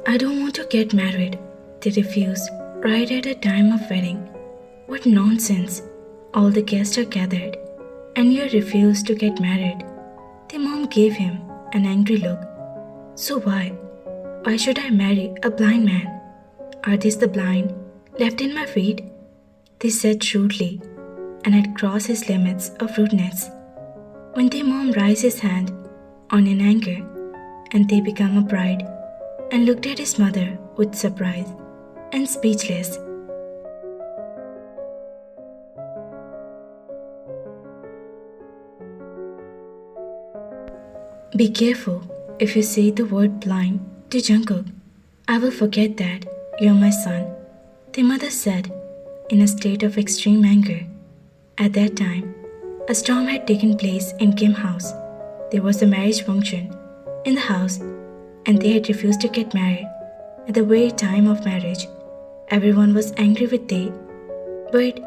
I don't want to get married. They refused right at the time of wedding. What nonsense. All the guests are gathered and you refuse to get married. The mom gave him an angry look. So why? Why should I marry a blind man? Are these the blind left in my feet? They said shrewdly and had crossed his limits of rudeness. When the mom raised his hand on in anger and they became a bride and looked at his mother with surprise and speechless. Be careful if you say the word blind to Jungkook. I will forget that you're my son, the mother said in a state of extreme anger. At that time, a storm had taken place in Kim's house. There was a marriage function in the house and they had refused to get married at the very time of marriage. Everyone was angry with Tae, but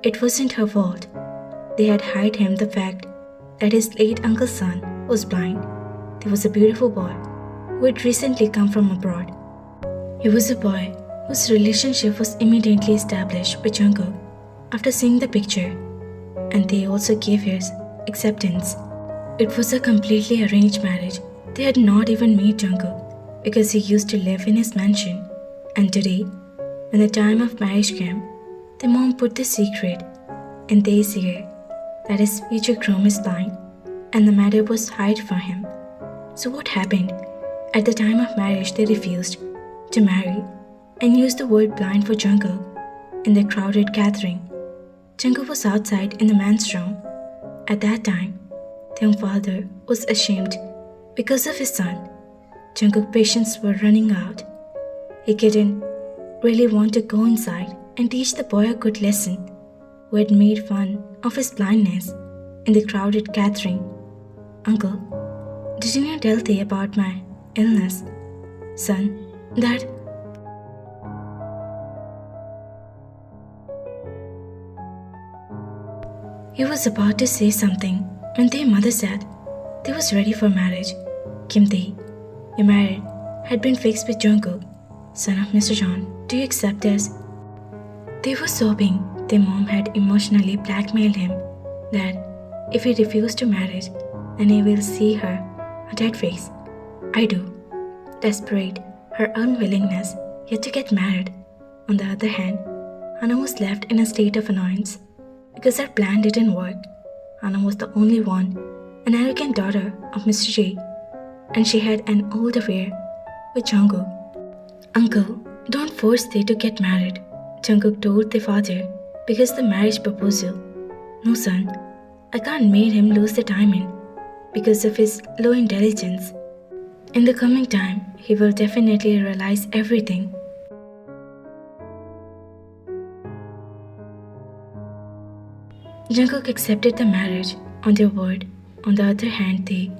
it wasn't her fault. They had hid him the fact that his late uncle's son was blind. There was a beautiful boy who had recently come from abroad. He was a boy whose relationship was immediately established with Jungkook after seeing the picture, and they also gave his acceptance. It was a completely arranged marriage. They had not even met Jungkook because he used to live in his mansion, and today, when the time of marriage came, the mom put the secret in Tae's ear that his future groom is blind and the matter was hid from him. So what happened? At the time of marriage, they refused to marry and used the word blind for Jungkook in the crowded gathering. Jungkook was outside in the man's room. At that time, the young father was ashamed because of his son. Jungkook's patience were running out. He didn't really want to go inside and teach the boy a good lesson who had made fun of his blindness in the crowded gathering. Uncle, didn't you tell Tae about my illness? Son, that... He was about to say something when Tae's mother said Tae was ready for marriage. Kim Tae, your marriage had been fixed with Jungkook, son of Mr. John. Do you accept this? They were sobbing. Their mom had emotionally blackmailed him that if he refused to marry, then he will see her a dead face. I do. Desperate, her unwillingness yet to get married. On the other hand, Hannah was left in a state of annoyance because her plan didn't work. Hannah was the only one, an arrogant daughter of Mr. J, and she had an old affair with Jungkook. Uncle, don't force Tae to get married, Jungkook told the father because the marriage proposal. No son, I can't make him lose the timing because of his low intelligence. In the coming time, he will definitely realize everything. Jungkook accepted the marriage on their word. On the other hand, Tae,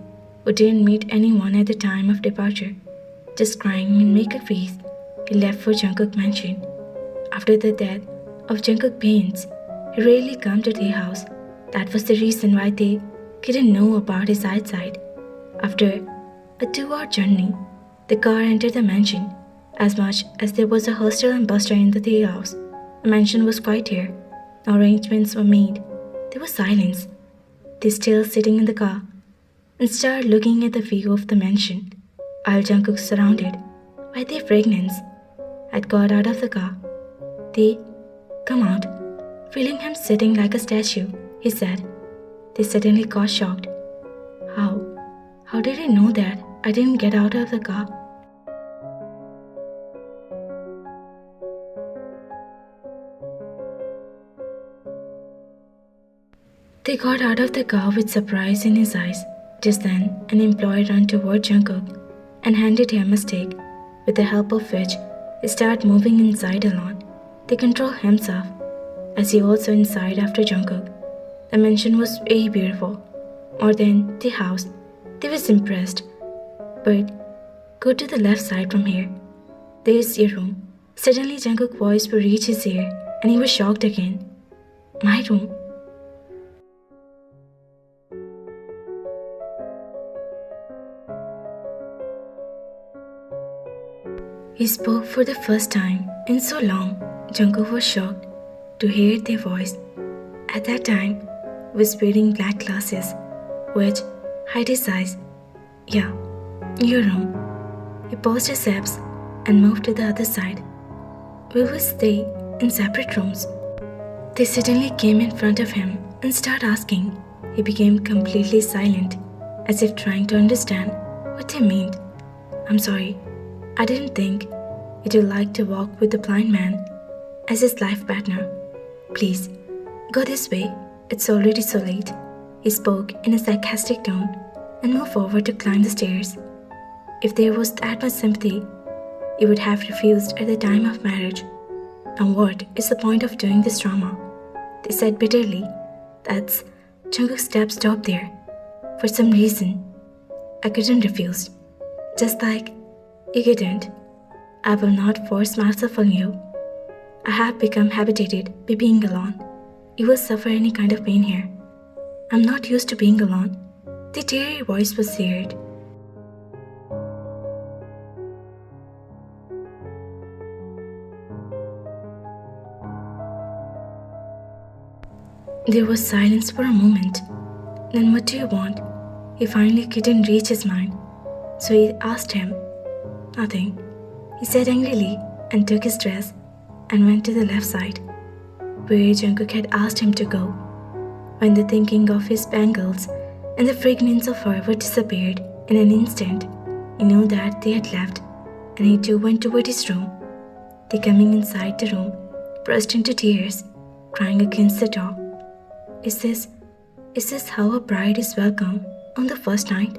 who didn't meet anyone at the time of departure, just crying and make a face, he left for Jungkook mansion. After the death of Jungkook parents, he rarely came to Tae's house. That was the reason why Tae didn't know about his eyesight. After a 2-hour journey, the car entered the mansion. As much as there was a hustle and bustle in the Tae house, the mansion was quiet here. No arrangements were made. There was silence. They still sitting in the car and started looking at the view of the mansion. While Jungkook, surrounded by their fragrance, had got out of the car. They come out, feeling him sitting like a statue, he said. They suddenly got shocked. How did he know that I didn't get out of the car? They got out of the car with surprise in his eyes. Just then, an employee ran toward Jungkook and handed him a stick, with the help of which he started moving inside alone. They controlled himself as he also inside after Jungkook. The mansion was very beautiful, more than the house. They was impressed. But go to the left side from here. There is your room. Suddenly Jungkook's voice would reach his ear and he was shocked again. My room? He spoke for the first time in so long. Jungkook was shocked to hear their voice. At that time, he was wearing black glasses, which hid his eyes. Yeah, your room. He paused his steps and moved to the other side. We will stay in separate rooms. They suddenly came in front of him and started asking. He became completely silent, as if trying to understand what they meant. I'm sorry, I didn't think you'd like to walk with the blind man as his life partner. Please, go this way, it's already so late. He spoke in a sarcastic tone and moved forward to climb the stairs. If there was that much sympathy, he would have refused at the time of marriage. And what is the point of doing this drama? They said bitterly. That's Jungkook's step stopped there. For some reason, I couldn't refuse. Just like you couldn't. I will not force myself on you. I have become habituated by being alone. You will suffer any kind of pain here. I'm not used to being alone. The teary voice was heard. There was silence for a moment. Then what do you want? He finally couldn't reach his mind, so he asked him. Nothing, he said angrily and took his dress and went to the left side, where Jungkook had asked him to go. When the thinking of his bangles and the fragrance of forever disappeared in an instant, he knew that they had left, and he too went toward his room. They coming inside the room, burst into tears, crying against the door. Is this how a bride is welcome on the first night?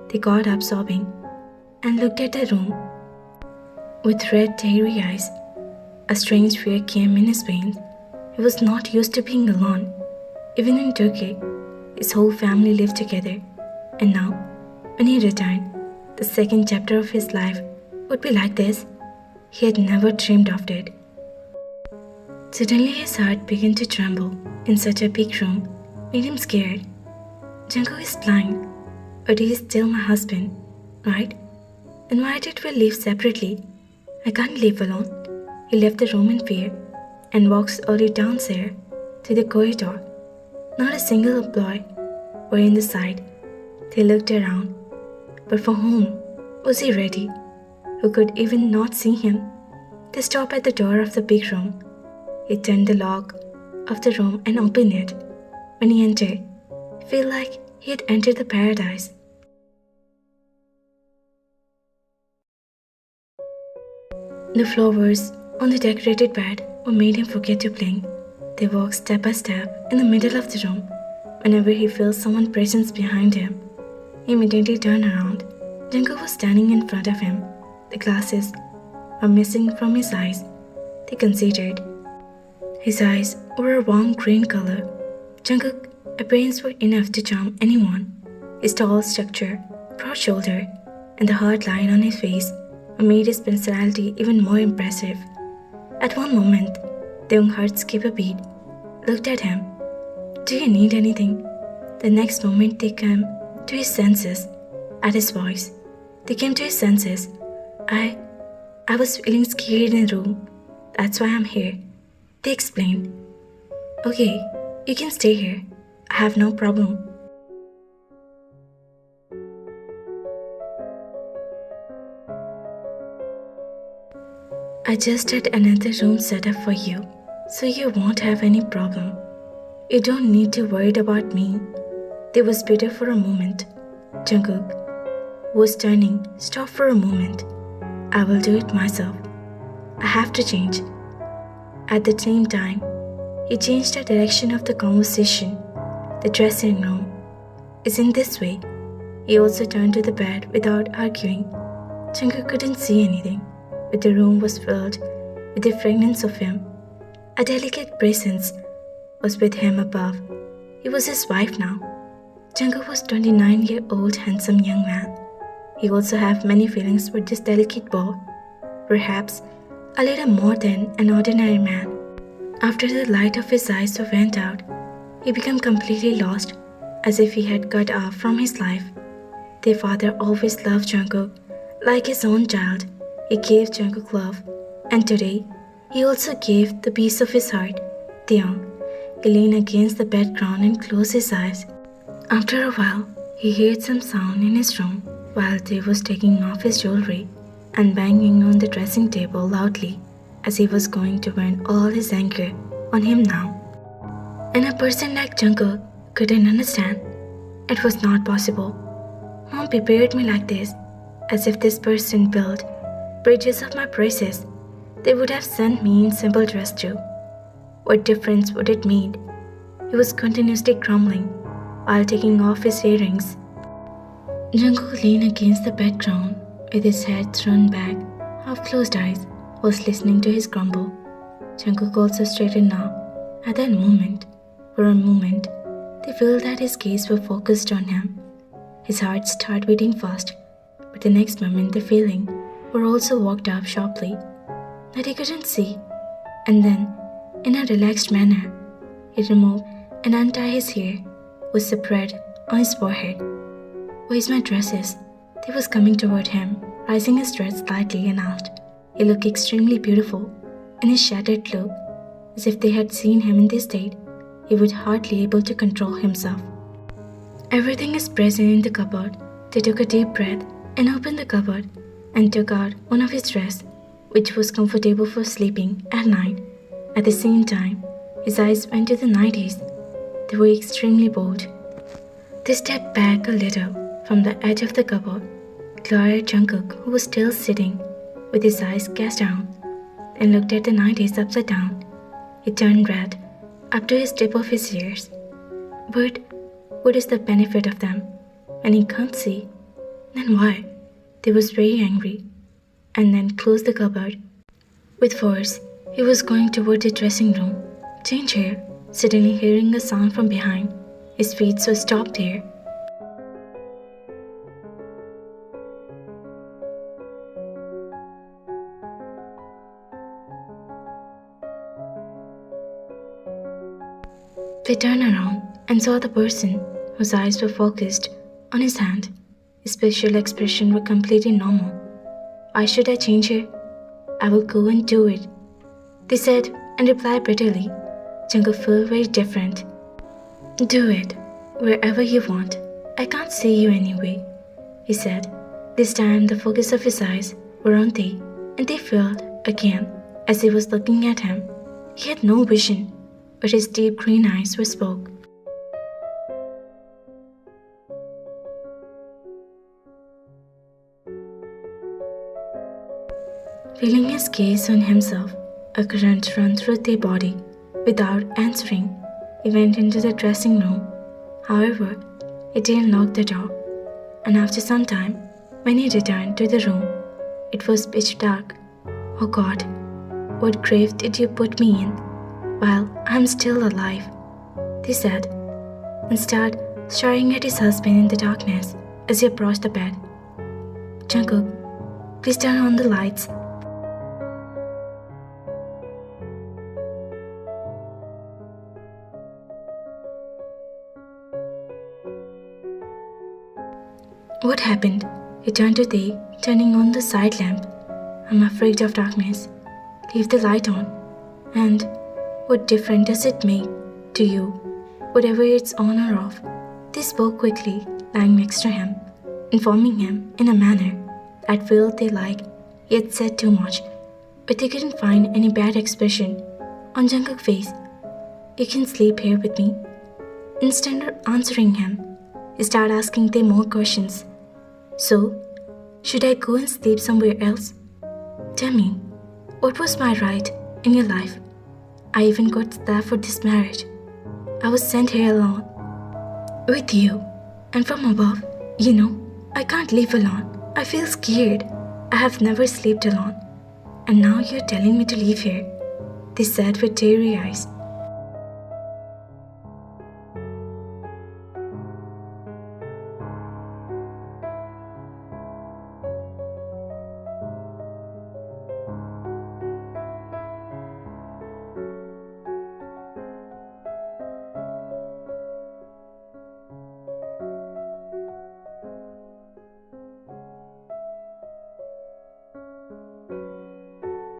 They got up sobbing and looked at the room with red, teary eyes. A strange fear came in his veins. He was not used to being alone. Even in Turkey, his whole family lived together. And now, when he returned, the second chapter of his life would be like this. He had never dreamed of it. Suddenly his heart began to tremble. In such a big room, made him scared. Jungkook is blind, but he is still my husband, right? Then why did we live separately? I can't live alone. He left the room in fear and walked slowly downstairs to the corridor. Not a single employee were in the sight. They looked around, but for whom was he ready? Who could even not see him? They stopped at the door of the big room. He turned the lock of the room and opened it. When he entered, he felt like he had entered the paradise. The flowers on the decorated bed were made him forget to blink. They walked step by step in the middle of the room. Whenever he felt someone's presence behind him, he immediately turned around. Jungkook was standing in front of him. The glasses were missing from his eyes. They considered. His eyes were a warm green color. Jungkook's appearance were enough to charm anyone. His tall stature, broad shoulder, and the hard line on his face made his personality even more impressive. At one moment, Taehyung heart skipped a beat, looked at him. Do you need anything? The next moment they came to his senses at his voice. They came to his senses. I was feeling scared in the room. That's why I'm here. They explained. Okay, you can stay here. I have no problem. I just had another room set up for you, so you won't have any problem. You don't need to worry about me. They whispered for a moment. Jungkook, who was turning, stopped for a moment. I will do it myself. I have to change. At the same time, he changed the direction of the conversation. The dressing room is in this way. He also turned to the bed without arguing. Jungkook couldn't see anything, but the room was filled with the fragrance of him. A delicate presence was with him above. He was his wife now. Jungkook was 29-year-old handsome young man. He also had many feelings for this delicate boy, perhaps a little more than an ordinary man. After the light of his eyes went out, he became completely lost, as if he had cut off from his life. Their father always loved Jungkook like his own child. He gave Jungkook love, and today he also gave the piece of his heart, Taehyung. He leaned against the background and closed his eyes. After a while, he heard some sound in his room while Tae was taking off his jewelry and banging on the dressing table loudly as he was going to vent all his anger on him now. And a person like Jungkook couldn't understand. It was not possible. Mom prepared me like this, as if this person built bridges of my praises. They would have sent me in simple dress too. What difference would it make? He was continuously grumbling while taking off his earrings. Jungkook leaned against the background with his head thrown back, half-closed eyes, was listening to his grumble. Jungkook also straightened up. At that moment, for a moment, they felt that his gaze was focused on him. His heart started beating fast, but the next moment the feeling were also walked up sharply that he couldn't see, and then, in a relaxed manner, he removed and untied his hair, was spread on his forehead. "Where's my dresses?" They was coming toward him, raising his dress slightly and asked. He looked extremely beautiful in his shattered look, as if they had seen him in this state, he was hardly able to control himself. Everything is present in the cupboard. They took a deep breath and opened the cupboard and took out one of his dresses, which was comfortable for sleeping at night. At the same time, his eyes went to the nighties. They were extremely bold. They stepped back a little from the edge of the cupboard, glared at Jungkook, who was still sitting with his eyes cast down, and looked at the nighties upside down. He turned red up to his tip of his ears. But what is the benefit of them when he can't see? Then why? They was very angry, and then closed the cupboard. With force, he was going toward the dressing room. Change here, suddenly hearing a sound from behind. His feet so stopped there. They turned around and saw the person whose eyes were focused on his hand. His facial expression were completely normal. "Why should I change here? I will go and do it," they said and replied bitterly. Jungkook felt very different. "Do it, wherever you want. I can't see you anyway," he said. This time the focus of his eyes were on Tae, and they felt again as he was looking at him. He had no vision, but his deep green eyes were spoke. Feeling his gaze on himself, a current ran through their body. Without answering, he went into the dressing room. However, he didn't lock the door, and after some time, when he returned to the room, it was pitch dark. "Oh God, what grave did you put me in while I'm still alive?" they said, and started staring at his husband in the darkness as he approached the bed. "Jungkook, please turn on the lights." "What happened?" He turned to Tae, turning on the side lamp. "I'm afraid of darkness. Leave the light on. And what difference does it make to you, whatever it's on or off?" They spoke quickly, lying next to him, informing him in a manner that felt they like he had said too much, but they couldn't find any bad expression on Jungkook's face. "You can sleep here with me." Instead of answering him, he started asking them more questions. "So, should I go and sleep somewhere else? Tell me, what was my right in your life? I even got staff for this marriage. I was sent here alone, with you, and from above. You know, I can't live alone. I feel scared. I have never slept alone. And now you're telling me to leave here," they said with teary eyes.